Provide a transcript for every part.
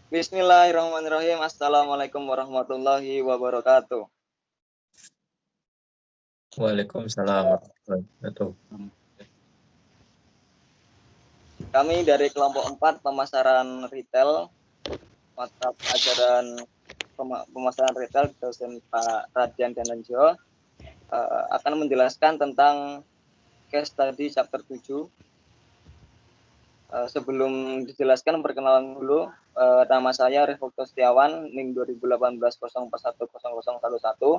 Bismillahirrahmanirrahim. Assalamualaikum warahmatullahi wabarakatuh. Waalaikumsalam warahmatullahi wabarakatuh. Kami dari kelompok 4 pemasaran retail, mata pelajaran pemasaran retail dosen Pak Radian Dananjo akan menjelaskan tentang case study chapter 7. Sebelum dijelaskan perkenalan dulu, nama saya Rifokto Setiawan, NIM 2018 0410011.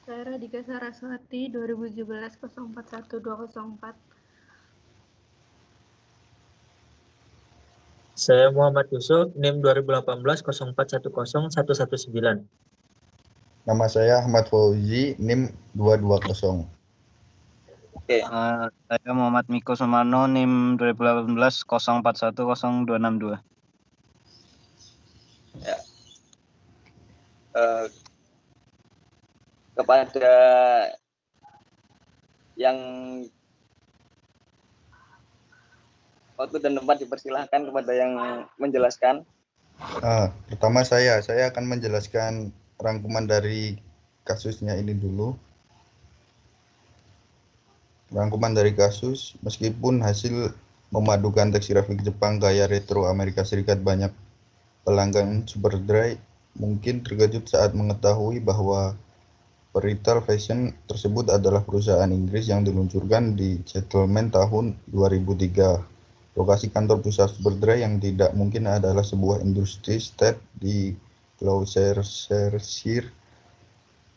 Saya Radika Saraswati 2017 041204. Saya Muhammad Yusuf, NIM 2018 0410119. Nama saya Ahmad Fauzi, NIM 220. Oke. Saya Muhammad Miko Sumarno, NIM 2018 04100262. Ya. Kepada yang waktu dan tempat dipersilahkan kepada yang menjelaskan. Pertama saya akan menjelaskan rangkuman dari kasusnya ini dulu. Rangkuman dari kasus, meskipun hasil memadukan tekstil grafik Jepang gaya retro Amerika Serikat, banyak pelanggan Superdry mungkin terkejut saat mengetahui bahwa retail fashion tersebut adalah perusahaan Inggris yang diluncurkan di Settlement tahun 2003. Lokasi kantor pusat Superdry yang tidak mungkin adalah sebuah industri estate di Gloucestershire.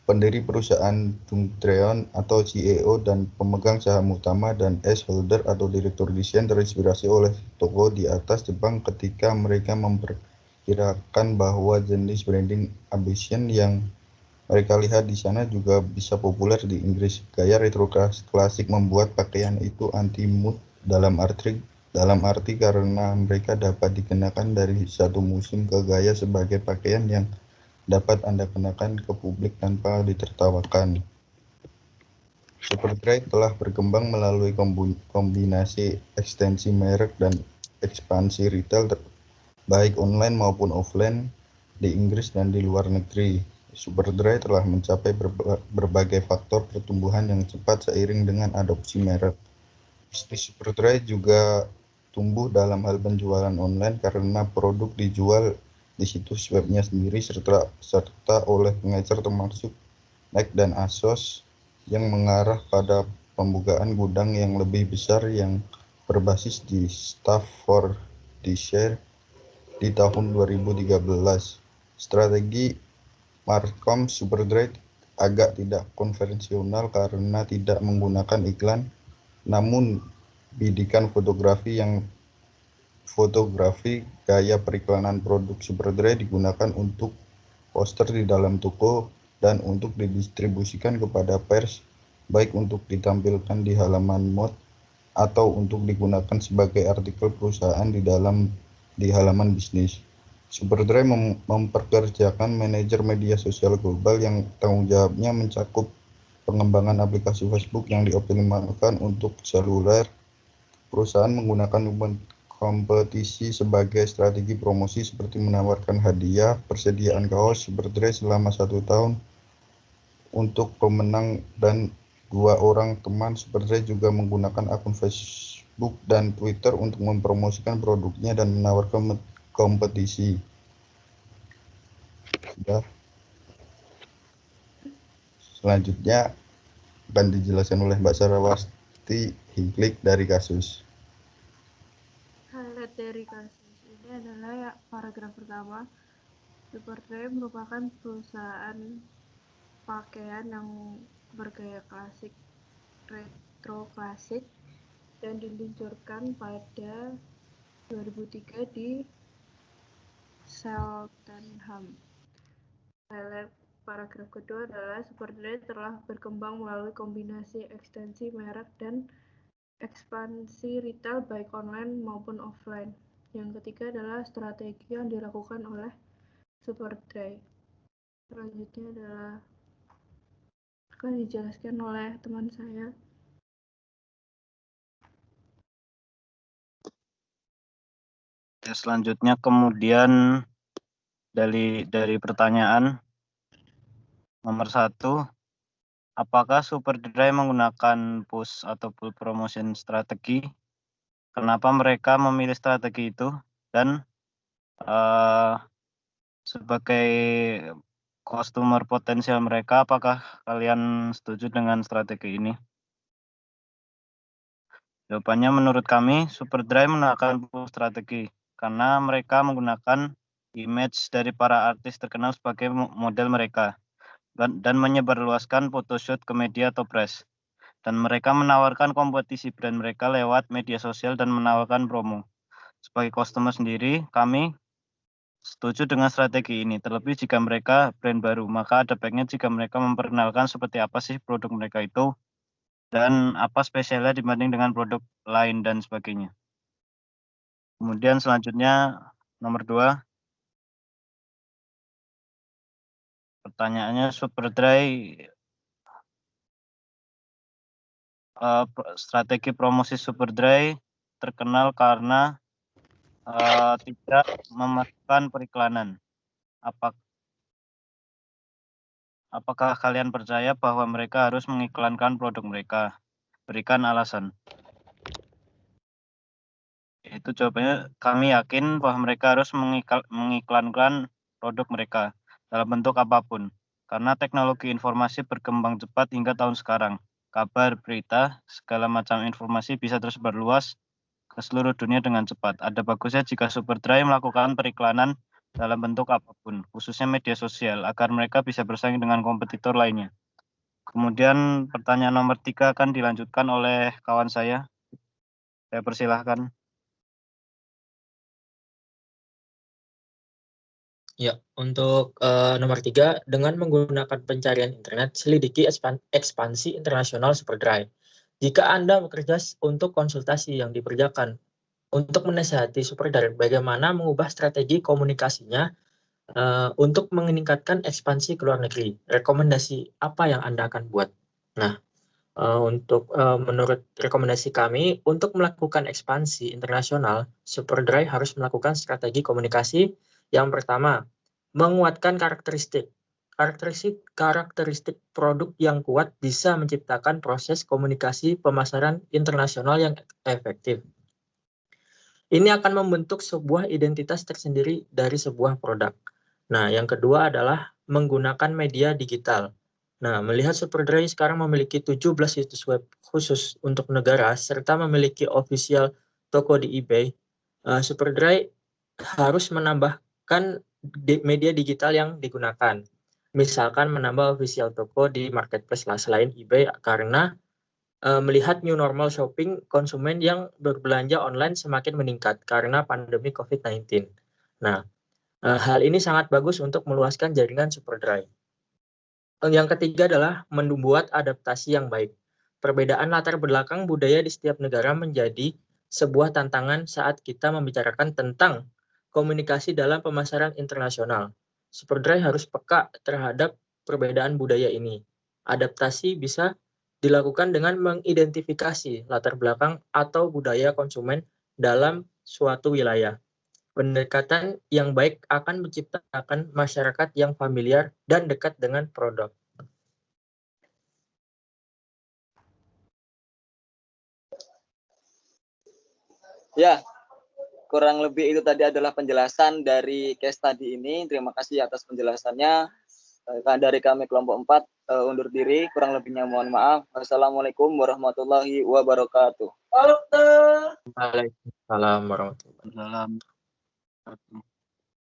Pendiri perusahaan Dundreon atau CEO dan pemegang saham utama dan S. Holder atau direktur desain terinspirasi oleh toko di atas Jepang ketika mereka memperkirakan bahwa jenis branding ambition yang mereka lihat di sana juga bisa populer di Inggris. Gaya retro klasik membuat pakaian itu anti-mood dalam arti karena mereka dapat dikenakan dari satu musim ke gaya sebagai pakaian yang dapat Anda kenakan ke publik tanpa ditertawakan. Superdry telah berkembang melalui kombinasi ekstensi merek dan ekspansi retail baik online maupun offline di Inggris dan di luar negeri. Superdry telah mencapai berbagai faktor pertumbuhan yang cepat seiring dengan adopsi merek. Bisnis Superdry juga tumbuh dalam hal penjualan online karena produk dijual di situs webnya sendiri serta oleh pengecer termasuk Nike dan ASOS yang mengarah pada pembukaan gudang yang lebih besar yang berbasis di Staffordshire di tahun 2013. Strategi markom Superdry agak tidak konvensional karena tidak menggunakan iklan, namun bidikan fotografi gaya periklanan produk Superdry digunakan untuk poster di dalam toko dan untuk didistribusikan kepada pers, baik untuk ditampilkan di halaman mod atau untuk digunakan sebagai artikel perusahaan di halaman bisnis. Superdry memperkerjakan manajer media sosial global yang tanggung jawabnya mencakup pengembangan aplikasi Facebook yang dioptimalkan untuk seluler. Perusahaan menggunakan kompetisi sebagai strategi promosi seperti menawarkan hadiah persediaan kaos Superdry selama 1 tahun untuk pemenang, dan 2 orang teman Superdry juga menggunakan akun Facebook dan Twitter untuk mempromosikan produknya dan menawarkan kompetisi. Sudah. Selanjutnya akan dijelaskan oleh Mbak Sarawati Hingklik dari kasus. Highlight dari kasus ini adalah paragraf pertama. Superdry merupakan perusahaan pakaian yang bergaya klasik, retro klasik, dan diluncurkan pada 2003 di Cheltenham. Highlight paragraf kedua adalah Superdry telah berkembang melalui kombinasi ekstensi merek dan ekspansi retail baik online maupun offline. Yang ketiga adalah strategi yang dilakukan oleh Superdry. Selanjutnya adalah akan dijelaskan oleh teman saya. Oke, selanjutnya kemudian dari pertanyaan nomor 1, apakah Superdry menggunakan push atau pull promotion strategi? Kenapa mereka memilih strategi itu? Dan sebagai customer potensial mereka, apakah kalian setuju dengan strategi ini? Jawabannya menurut kami, Superdry menggunakan pull strategi karena mereka menggunakan image dari para artis terkenal sebagai model mereka dan menyebarluaskan photoshoot ke media atau press. Dan mereka menawarkan kompetisi brand mereka lewat media sosial dan menawarkan promo. Sebagai customer sendiri, kami setuju dengan strategi ini. Terlebih jika mereka brand baru, maka ada baiknya jika mereka memperkenalkan seperti apa sih produk mereka itu dan apa spesialnya dibanding dengan produk lain dan sebagainya. Kemudian selanjutnya nomor 2. Pertanyaannya, Superdry strategi promosi Superdry terkenal karena tidak memasukkan periklanan. Apakah kalian percaya bahwa mereka harus mengiklankan produk mereka? Berikan alasan. Itu jawabannya, kami yakin bahwa mereka harus mengiklankan produk mereka dalam bentuk apapun. Karena teknologi informasi berkembang cepat hingga tahun sekarang. Kabar, berita, segala macam informasi bisa tersebar luas ke seluruh dunia dengan cepat. Ada bagusnya jika Superdry melakukan periklanan dalam bentuk apapun, khususnya media sosial, agar mereka bisa bersaing dengan kompetitor lainnya. Kemudian pertanyaan nomor 3 akan dilanjutkan oleh kawan saya. Saya persilahkan. Ya, untuk nomor 3, dengan menggunakan pencarian internet, selidiki ekspansi internasional Superdry. Jika Anda bekerja untuk konsultasi yang dikerjakan untuk menasihati Superdry bagaimana mengubah strategi komunikasinya untuk meningkatkan ekspansi ke luar negeri, rekomendasi apa yang Anda akan buat? Nah, menurut rekomendasi kami, untuk melakukan ekspansi internasional, Superdry harus melakukan strategi komunikasi. Yang pertama, menguatkan karakteristik produk yang kuat bisa menciptakan proses komunikasi pemasaran internasional yang efektif. Ini akan membentuk sebuah identitas tersendiri dari sebuah produk. Nah, yang kedua adalah menggunakan media digital. Nah, melihat Superdry sekarang memiliki 17 situs web khusus untuk negara serta memiliki official toko di eBay, Superdry harus menambahkan media digital yang digunakan. Misalkan menambah official toko di marketplace selain eBay karena melihat new normal shopping, konsumen yang berbelanja online semakin meningkat karena pandemi COVID-19. Nah, hal ini sangat bagus untuk meluaskan jaringan Superdry. Yang ketiga adalah membuat adaptasi yang baik. Perbedaan latar belakang budaya di setiap negara menjadi sebuah tantangan saat kita membicarakan tentang komunikasi dalam pemasaran internasional. Superdry harus peka terhadap perbedaan budaya ini. Adaptasi bisa dilakukan dengan mengidentifikasi latar belakang atau budaya konsumen dalam suatu wilayah. Pendekatan yang baik akan menciptakan masyarakat yang familiar dan dekat dengan produk. Ya, kurang lebih itu tadi adalah penjelasan dari case study ini. Terima kasih atas penjelasannya. Dari kami kelompok 4 undur diri. Kurang lebihnya mohon maaf. Wassalamualaikum warahmatullahi wabarakatuh. Waalaikumsalam warahmatullahi wabarakatuh. Dalam